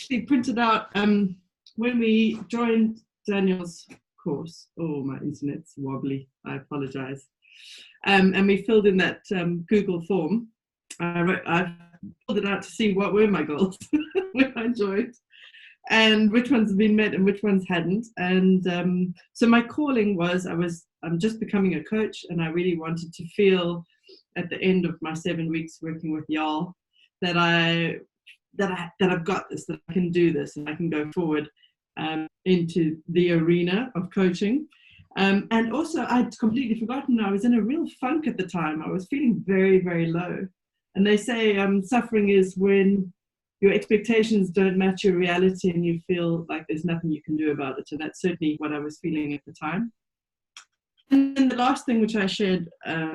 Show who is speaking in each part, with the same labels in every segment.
Speaker 1: actually printed out when we joined Daniel's course. Oh, my internet's wobbly. I apologize. And we filled in that Google form. I filled it out to see what were my goals when I joined, and which ones have been met and which ones hadn't. And so my calling was, I'm just becoming a coach, and I really wanted to feel at the end of my 7 weeks working with y'all that I've got this, that I can do this, and I can go forward into the arena of coaching. And also, I'd completely forgotten I was in a real funk at the time. I was feeling very, very low. And they say suffering is when your expectations don't match your reality and you feel like there's nothing you can do about it. And that's certainly what I was feeling at the time. And then the last thing which I shared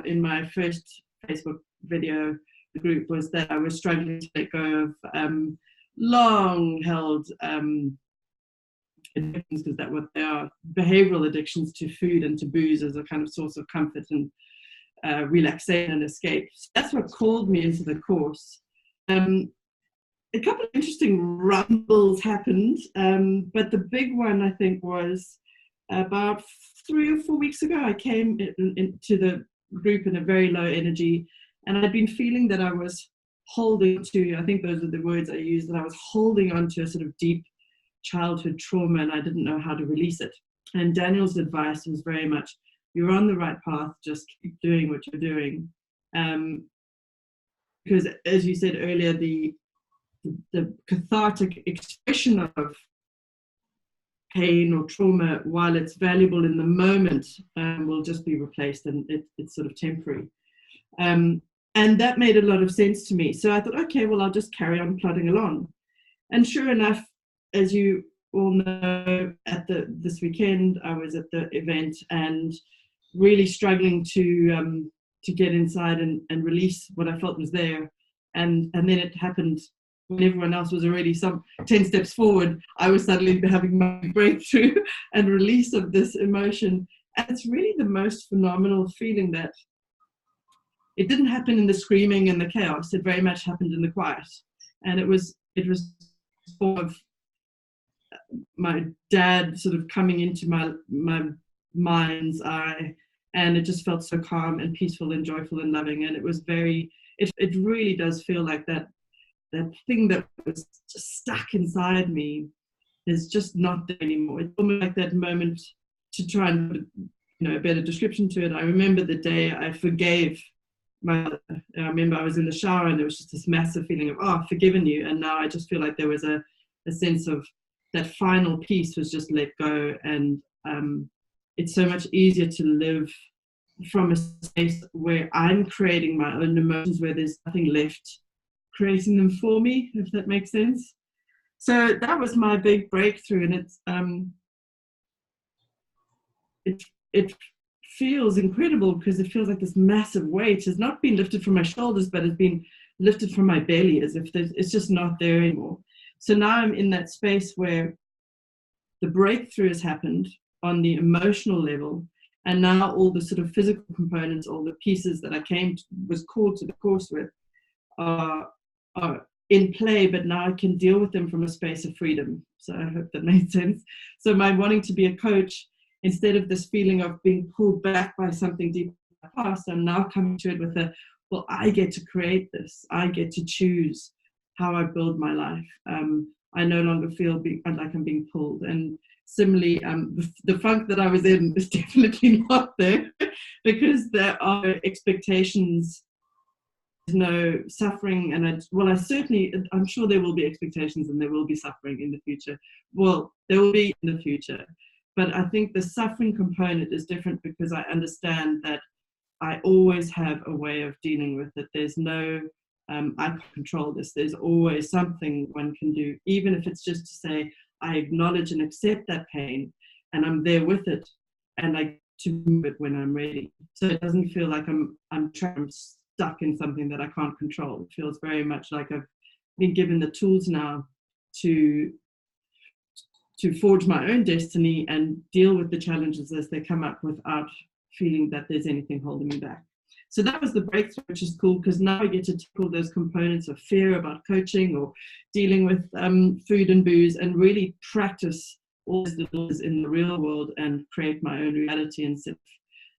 Speaker 1: in my first Facebook video group was that I was struggling to let go of long-held addictions, because that's what they are, behavioral addictions to food and to booze as a kind of source of comfort and relaxation and escape. So that's what called me into the course. A couple of interesting rumbles happened, but the big one, I think, was about 3 or 4 weeks ago. I came into the group in a very low energy, and I'd been feeling that I was holding to, I think those are the words I used, that I was holding on to a sort of deep childhood trauma, and I didn't know how to release it. And Daniel's advice was very much, you're on the right path, just keep doing what you're doing. Because as you said earlier, the cathartic expression of pain or trauma, while it's valuable in the moment, will just be replaced, and it's sort of temporary. And that made a lot of sense to me. So I thought, okay, well, I'll just carry on plodding along. And sure enough, as you all know, this weekend, I was at the event and really struggling to get inside and release what I felt was there. And then it happened when everyone else was already some 10 steps forward. I was suddenly having my breakthrough and release of this emotion. And it's really the most phenomenal feeling that it didn't happen in the screaming and the chaos. It very much happened in the quiet. And it was sort of my dad sort of coming into my mind's eye, and it just felt so calm and peaceful and joyful and loving. And it was it really does feel like that thing that was just stuck inside me is just not there anymore. It's almost like that moment, to try and put a better description to it. I remember the day I forgave my mother. I remember I was in the shower and there was just this massive feeling of, oh, I've forgiven you. And now I just feel like there was a sense of that final piece was just let go. And it's so much easier to live from a space where I'm creating my own emotions, where there's nothing left creating them for me, if that makes sense. So that was my big breakthrough, and it feels incredible, because it feels like this massive weight has not been lifted from my shoulders, but has been lifted from my belly, as if it's just not there anymore. So now I'm in that space where the breakthrough has happened on the emotional level, and now all the sort of physical components, all the pieces that I was called to the course with, are in play, but now I can deal with them from a space of freedom. So I hope that made sense. So my wanting to be a coach, instead of this feeling of being pulled back by something deep in my past, I'm now coming to it with well, I get to create this. I get to choose how I build my life. I no longer feel like I'm being pulled. And similarly, the funk that I was in is definitely not there, because there are expectations. There's no suffering, and I'm sure there will be expectations and there will be suffering in the future. Well, there will be in the future, but I think the suffering component is different, because I understand that I always have a way of dealing with it. There's no, I can control this. There's always something one can do, even if it's just to say, I acknowledge and accept that pain, and I'm there with it, and I to move it when I'm ready. So it doesn't feel like I'm stuck in something that I can't control. It feels very much like I've been given the tools now to forge my own destiny and deal with the challenges as they come up, without feeling that there's anything holding me back. So that was the breakthrough, which is cool, because now I get to tackle those components of fear about coaching or dealing with food and booze, and really practice all those little in the real world and create my own reality instead of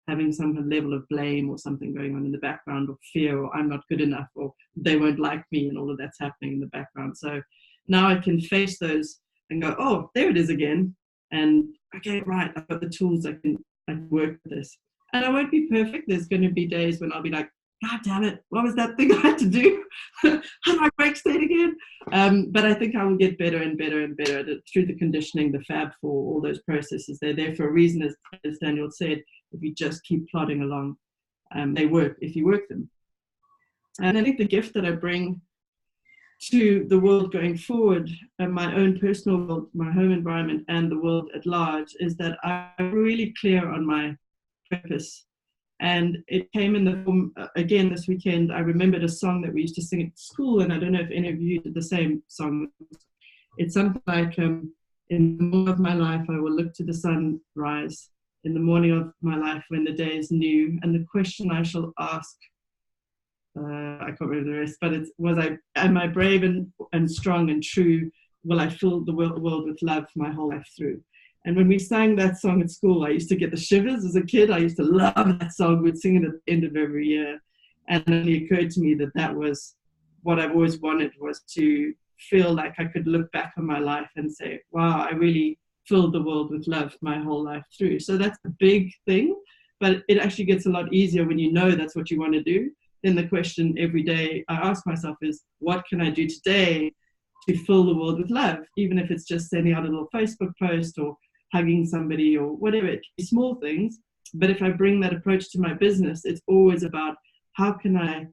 Speaker 1: having some level of blame or something going on in the background, or fear, or I'm not good enough, or they won't like me, and all of that's happening in the background. So now I can face those and go, oh, there it is again. And okay, right, I've got the tools, I can work with this. And I won't be perfect. There's going to be days when I'll be like, God damn it, what was that thing I had to do? How do I break state again? But I think I will get better and better and better at it through the conditioning, the Fab Four, all those processes. They're there for a reason, as Daniel said. If you just keep plodding along, they work if you work them. And I think the gift that I bring to the world going forward, and my own personal world, my home environment, and the world at large, is that I'm really clear on my purpose. And it came in the form, again, this weekend, I remembered a song that we used to sing at school, and I don't know if any of you did the same song. It's something like, in the morning of my life, I will look to the sun rise. In the morning of my life, when the day is new, and the question I shall ask, I can't remember the rest, but am I brave and strong and true? Will I fill the world with love my whole life through? And when we sang that song at school, I used to get the shivers as a kid. I used to love that song. We'd sing it at the end of every year. And it only occurred to me that that was what I've always wanted, was to feel like I could look back on my life and say, wow, I really filled the world with love my whole life through. So that's a big thing, but it actually gets a lot easier when you know that's what you want to do. Then the question every day I ask myself is, what can I do today to fill the world with love? Even if it's just sending out a little Facebook post or hugging somebody or whatever, it can be small things. But if I bring that approach to my business, it's always about how can I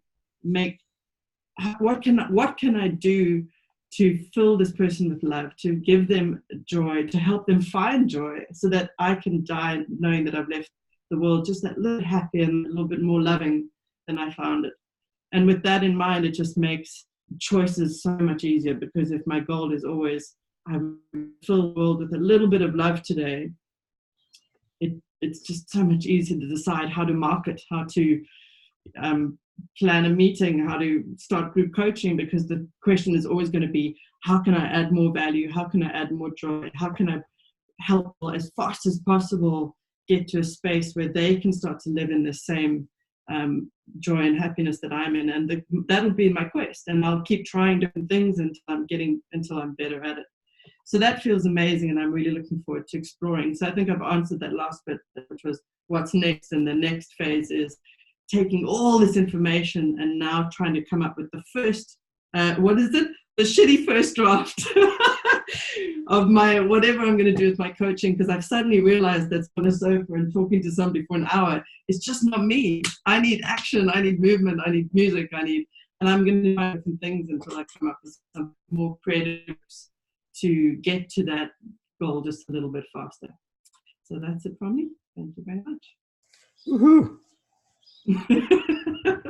Speaker 1: what can I do to fill this person with love, to give them joy, to help them find joy, so that I can die knowing that I've left the world just that little happier and a little bit more loving than I found it. And with that in mind, it just makes choices so much easier, because if my goal is always, I fill the world with a little bit of love today, it's just so much easier to decide how to market, how to plan a meeting, how to start group coaching, because the question is always going to be, how can I add more value? How can I add more joy? How can I help as fast as possible get to a space where they can start to live in the same joy and happiness that I'm in? And that'll be my quest, and I'll keep trying different things until I'm better at it. So that feels amazing, and I'm really looking forward to exploring. So I think I've answered that last bit, which was what's next. And the next phase is taking all this information and now trying to come up with the first, the shitty first draft of my whatever I'm going to do with my coaching, because I've suddenly realized that on a sofa and talking to somebody for an hour is just not me. I need action, I need movement, I need music, and I'm going to try different things until I come up with some more creative to get to that goal just a little bit faster. So that's it from me. Thank you very much.
Speaker 2: Woohoo!